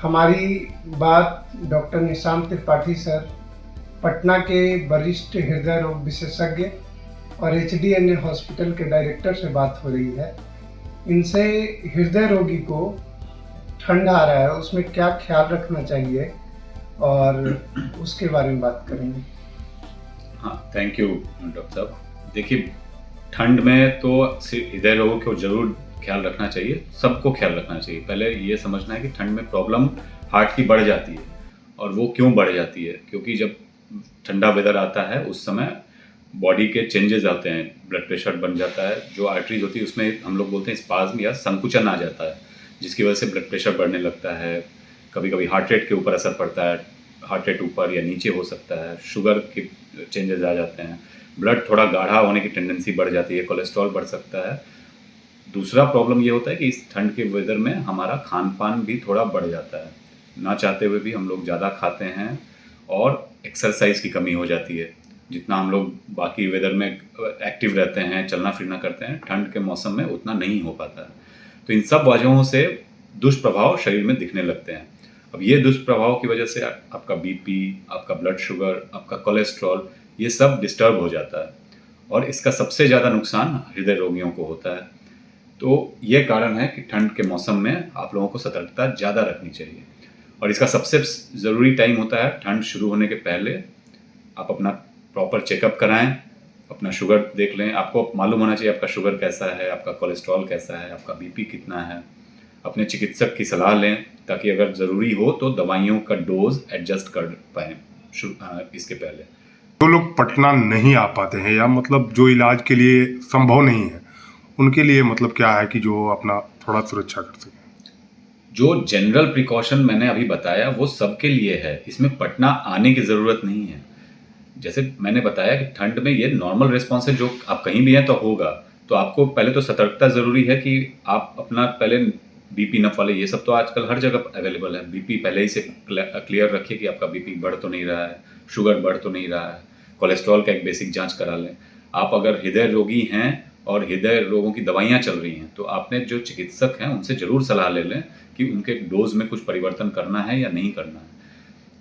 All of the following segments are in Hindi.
हमारी बात डॉक्टर निशांत त्रिपाठी सर, पटना के वरिष्ठ हृदय रोग विशेषज्ञ और HDNA हॉस्पिटल के डायरेक्टर से बात हो रही है। इनसे हृदय रोगी को ठंड आ रहा है, उसमें क्या ख्याल रखना चाहिए और उसके बारे में बात करेंगे। हाँ, थैंक यू डॉक्टर साहब। देखिए, ठंड में तो सिर्फ हृदय रोगों को जरूर ख्याल रखना चाहिए, सबको ख्याल रखना चाहिए। पहले ये समझना है कि ठंड में प्रॉब्लम हार्ट की बढ़ जाती है। और वो क्यों बढ़ जाती है? क्योंकि जब ठंडा वेदर आता है उस समय बॉडी के चेंजेस आते हैं, ब्लड प्रेशर बन जाता है, जो आर्टरीज होती है उसमें हम लोग बोलते हैं स्पाज्म या संकुचन आ जाता है, जिसकी वजह से ब्लड प्रेशर बढ़ने लगता है। कभी कभी हार्ट रेट के ऊपर असर पड़ता है, हार्ट रेट ऊपर या नीचे हो सकता है, शुगर के चेंजेस आ जाते हैं, ब्लड थोड़ा गाढ़ा होने की टेंडेंसी बढ़ जाती है, कोलेस्ट्रॉल बढ़ सकता है। दूसरा प्रॉब्लम ये होता है कि इस ठंड के वेदर में हमारा खान पान भी थोड़ा बढ़ जाता है, ना चाहते हुए भी हम लोग ज़्यादा खाते हैं और एक्सरसाइज की कमी हो जाती है। जितना हम लोग बाकी वेदर में एक्टिव रहते हैं, चलना फिरना करते हैं, ठंड के मौसम में उतना नहीं हो पाता है। तो इन सब वजहों से दुष्प्रभाव शरीर में दिखने लगते हैं। अब ये दुष्प्रभाव की वजह से आपका बीपी, आपका ब्लड शुगर, आपका कोलेस्ट्रॉल, ये सब डिस्टर्ब हो जाता है और इसका सबसे ज़्यादा नुकसान हृदय रोगियों को होता है। तो ये कारण है कि ठंड के मौसम में आप लोगों को सतर्कता ज़्यादा रखनी चाहिए। और इसका सबसे ज़रूरी टाइम होता है ठंड शुरू होने के पहले। आप अपना प्रॉपर चेकअप कराएं, अपना शुगर देख लें। आपको मालूम होना चाहिए आपका शुगर कैसा है, आपका कोलेस्ट्रॉल कैसा है, आपका बीपी कितना है। अपने चिकित्सक की सलाह लें ताकि अगर ज़रूरी हो तो दवाइयों का डोज एडजस्ट कर पाएँ इसके पहले। जो लोग पटना नहीं आ पाते हैं या मतलब जो इलाज के लिए संभव नहीं है, उनके लिए मतलब क्या है कि जो अपना थोड़ा सुरक्षा कर सकें। जो जनरल प्रिकॉशन मैंने अभी बताया वो सबके लिए है, इसमें पटना आने की ज़रूरत नहीं है। जैसे मैंने बताया कि ठंड में ये नॉर्मल रिस्पॉन्स है, जो आप कहीं भी हैं तो होगा। तो आपको पहले तो सतर्कता ज़रूरी है कि आप अपना पहले बीपी नफ वाले, ये सब तो आजकल हर जगह अवेलेबल है, बीपी पहले ही से क्लियर रखिए कि आपका बीपी बढ़ तो नहीं रहा है, शुगर बढ़ तो नहीं रहा है, कोलेस्ट्रॉल का एक बेसिक जांच करा लें। आप अगर हृदय रोगी हैं और हृदय रोगों की दवाइयाँ चल रही हैं तो आपने जो चिकित्सक हैं उनसे ज़रूर सलाह ले लें कि उनके डोज में कुछ परिवर्तन करना है या नहीं करना है।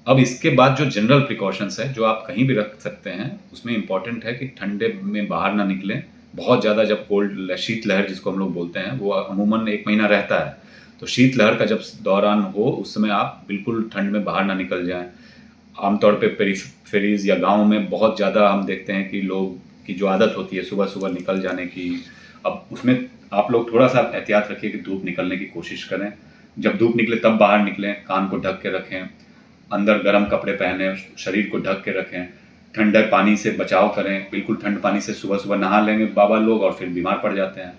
अब इसके बाद जो जनरल प्रिकॉशंस है जो आप कहीं भी रख सकते हैं, उसमें इम्पॉर्टेंट है कि ठंडे में बाहर ना निकलें बहुत ज़्यादा। जब कोल्ड शीतलहर जिसको हम लोग बोलते हैं वो अमूमन 1 महीना रहता है, तो शीतलहर का जब दौरान हो उस समय आप बिल्कुल ठंड में बाहर ना निकल जाएं। आमतौर पे पेरीफेरीज या गाँव में बहुत ज़्यादा हम देखते हैं कि लोग की जो आदत होती है सुबह सुबह निकल जाने की, अब उसमें आप लोग थोड़ा सा एहतियात रखिए कि धूप निकलने की कोशिश करें। जब धूप निकले तब बाहर निकलें, कान को ढक के रखें, अंदर गर्म कपड़े पहने, शरीर को ढक के रखें, ठंडे पानी से बचाव करें। बिल्कुल ठंड पानी से सुबह सुबह नहा लेंगे बाबा लोग और फिर बीमार पड़ जाते हैं।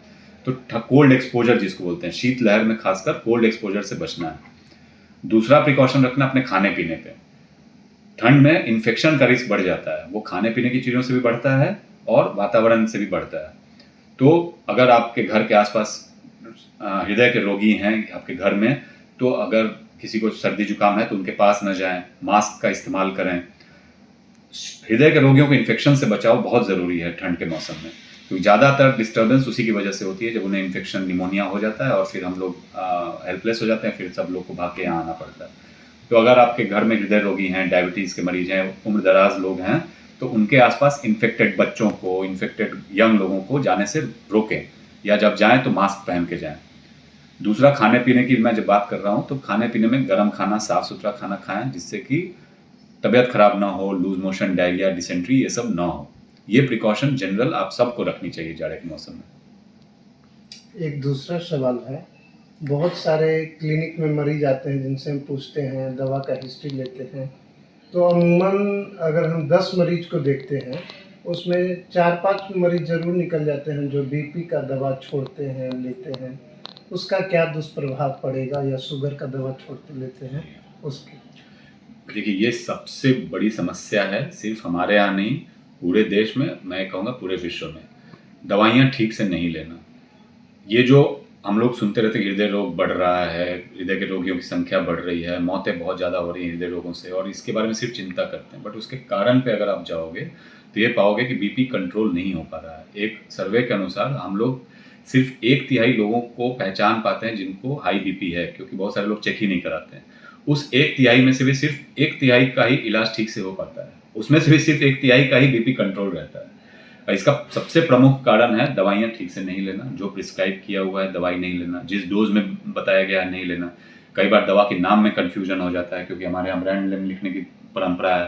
तो कोल्ड एक्सपोजर जिसको बोलते हैं, शीतलहर में खासकर कोल्ड एक्सपोजर से बचना है। दूसरा प्रिकॉशन रखना अपने खाने पीने पे। ठंड में इन्फेक्शन का रिस्क बढ़ जाता है, वो खाने पीने की चीज़ों से भी बढ़ता है और वातावरण से भी बढ़ता है। तो अगर आपके घर के आसपास हृदय के रोगी हैं आपके घर में, तो अगर किसी को सर्दी जुकाम है तो उनके पास न जाएं, मास्क का इस्तेमाल करें। हृदय के रोगियों को इन्फेक्शन से बचाव बहुत ज़रूरी है ठंड के मौसम में, क्योंकि ज़्यादातर डिस्टर्बेंस उसी की वजह से होती है, जब उन्हें इन्फेक्शन निमोनिया हो जाता है और फिर हम लोग हेल्पलेस हो जाते हैं, फिर सब लोग को भाग के यहाँ आना पड़ता है। तो अगर आपके घर में हृदय रोगी हैं, डायबिटीज़ के मरीज हैं, उम्र दराज लोग हैं, तो उनके आसपास इन्फेक्टेड बच्चों को, इन्फेक्टेड यंग लोगों को जाने से रोकें, या जब जाएं तो मास्क पहन के जाएं। दूसरा, खाने पीने की मैं जब बात कर रहा हूँ तो खाने पीने में गर्म खाना, साफ सुथरा खाना खाएं, जिससे कि तबीयत खराब ना हो, लूज मोशन, डायरिया, डिसेंट्री ये सब ना हो। ये प्रिकॉशन जनरल आप सबको रखनी चाहिए जाड़े के मौसम में। एक दूसरा सवाल है, बहुत सारे क्लिनिक में मरीज आते हैं जिनसे हम पूछते हैं, दवा का हिस्ट्री लेते हैं, तो अमूमन अगर हम 10 मरीज को देखते हैं उसमें 4-5 मरीज ज़रूर निकल जाते हैं जो बीपी का दवा छोड़ते हैं, लेते हैं। उसका क्या दुष्प्रभाव पड़ेगा, या शुगर का दवा छोड़ते लेते हैं उसके? देखिए, ये सबसे बड़ी समस्या है, सिर्फ हमारे यहाँ नहीं, पूरे देश में, मैं कहूँगा पूरे विश्व में, दवाइयाँ ठीक से नहीं लेना। ये जो हम लोग सुनते रहते हैं हृदय रोग बढ़ रहा है, हृदय के रोगियों की संख्या बढ़ रही है, मौतें बहुत ज़्यादा हो रही हैं हृदय रोगों से, और इसके बारे में सिर्फ चिंता करते हैं, बट उसके कारण पे अगर आप जाओगे तो ये पाओगे कि बीपी कंट्रोल नहीं हो पा रहा है। एक सर्वे के अनुसार हम लोग सिर्फ 1/3 लोगों को पहचान पाते हैं जिनको हाई बीपी है, क्योंकि बहुत सारे लोग चेक ही नहीं कराते हैं, उस 1/3 में से भी सिर्फ 1/3 का ही इलाज ठीक से हो पाता है, उसमें से भी सिर्फ 1/3 का ही बीपी कंट्रोल रहता है। इसका सबसे प्रमुख कारण है दवाइयाँ ठीक से नहीं लेना, जो प्रिस्क्राइब किया हुआ है दवाई नहीं लेना, जिस डोज में बताया गया है नहीं लेना। कई बार दवा के नाम में कन्फ्यूजन हो जाता है, क्योंकि हमारे यहाँ ब्रांड नेम लिखने की परंपरा है।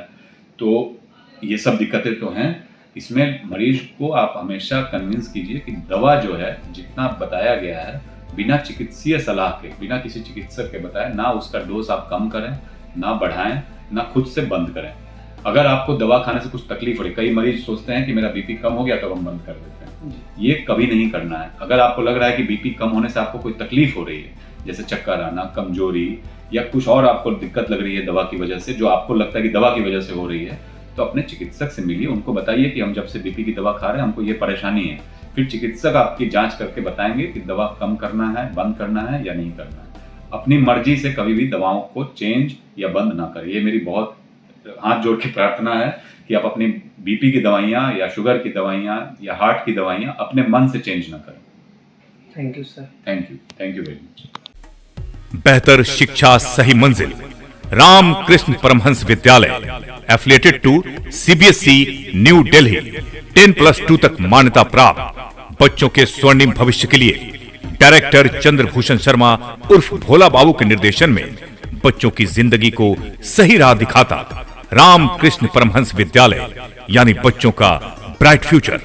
तो ये सब दिक्कतें तो हैं। इसमें मरीज को आप हमेशा कन्विंस कीजिए कि दवा जो है जितना बताया गया है, बिना चिकित्सीय सलाह के, बिना किसी चिकित्सक के बताए, ना उसका डोज आप कम करें, ना बढ़ाएं, ना खुद से बंद करें। अगर आपको दवा खाने से कुछ तकलीफ हो रही, कई मरीज सोचते हैं कि मेरा बीपी कम हो गया तो हम बंद कर देते हैं, ये कभी नहीं करना है। अगर आपको लग रहा है कि बीपी कम होने से आपको कोई तकलीफ हो रही है, जैसे चक्कर आना, कमजोरी या कुछ और आपको दिक्कत लग रही है दवा की वजह से, जो आपको लगता है कि दवा की वजह से हो रही है, तो अपने चिकित्सक से मिलिए, उनको बताइए कि हम जब से बीपी की दवा खा रहे हैं हमको ये परेशानी है। फिर चिकित्सक आपकी जांच करके बताएंगे कि दवा कम करना है, बंद करना है या नहीं करना है। अपनी मर्जी से कभी भी दवाओं को चेंज या बंद ना करें। ये मेरी बहुत हाथ जोड़ के प्रार्थना है कि आप अपनी बीपी की दवाइयाँ या शुगर की दवाइयाँ या हार्ट की दवाइयाँ अपने मन से चेंज ना करें। Thank you sir. Thank you very much. बेहतर शिक्षा सही मंजिल, रामकृष्ण परमहंस विद्यालय, affiliated to CBSE new Delhi, 10+2 तक मान्यता प्राप्त। बच्चों के स्वर्णिम भविष्य के लिए डायरेक्टर चंद्रभूषण शर्मा उर्फ भोला बाबू के निर्देशन में बच्चों की जिंदगी को सही राह दिखाता रामकृष्ण परमहंस विद्यालय, यानी बच्चों का ब्राइट फ्यूचर।